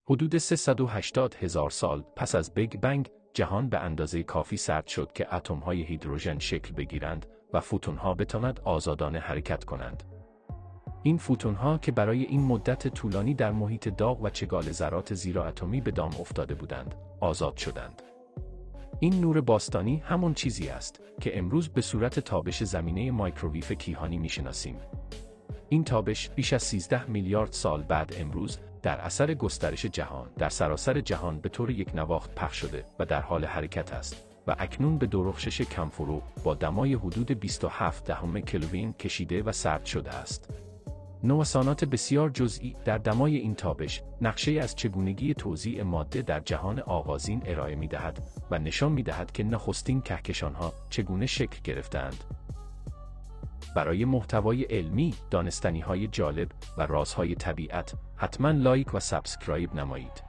حدود 380,000 سال پس از بیگ بنگ، جهان به اندازه کافی سرد شد که اتم‌های هیدروژن شکل بگیرند و فوتون‌ها بتوانند آزادانه حرکت کنند. این فوتون‌ها که برای این مدت طولانی در محیط داغ و چگال ذرات زیراتمی به دام افتاده بودند، آزاد شدند. این نور باستانی همون چیزی است که امروز به صورت تابش زمینه مایکروویو کیهانی می‌شناسیم. این تابش بیش از 13 میلیارد سال بعد امروز در اثر گسترش جهان در سراسر جهان به طور یک نواخت پخش شده و در حال حرکت است و اکنون به درخشش کم‌فرو با دمای حدود 27 کلوین کشیده و سرد شده است. نوسانات بسیار جزئی در دمای این تابش نقشه از چگونگی توزیع ماده در جهان آغازین ارائه می‌دهد و نشان می‌دهد که نخستین کهکشان‌ها چگونه شکل گرفتند. برای محتوای علمی، دانستنی‌های جالب و رازهای طبیعت، حتما لایک و سابسکرایب نمایید.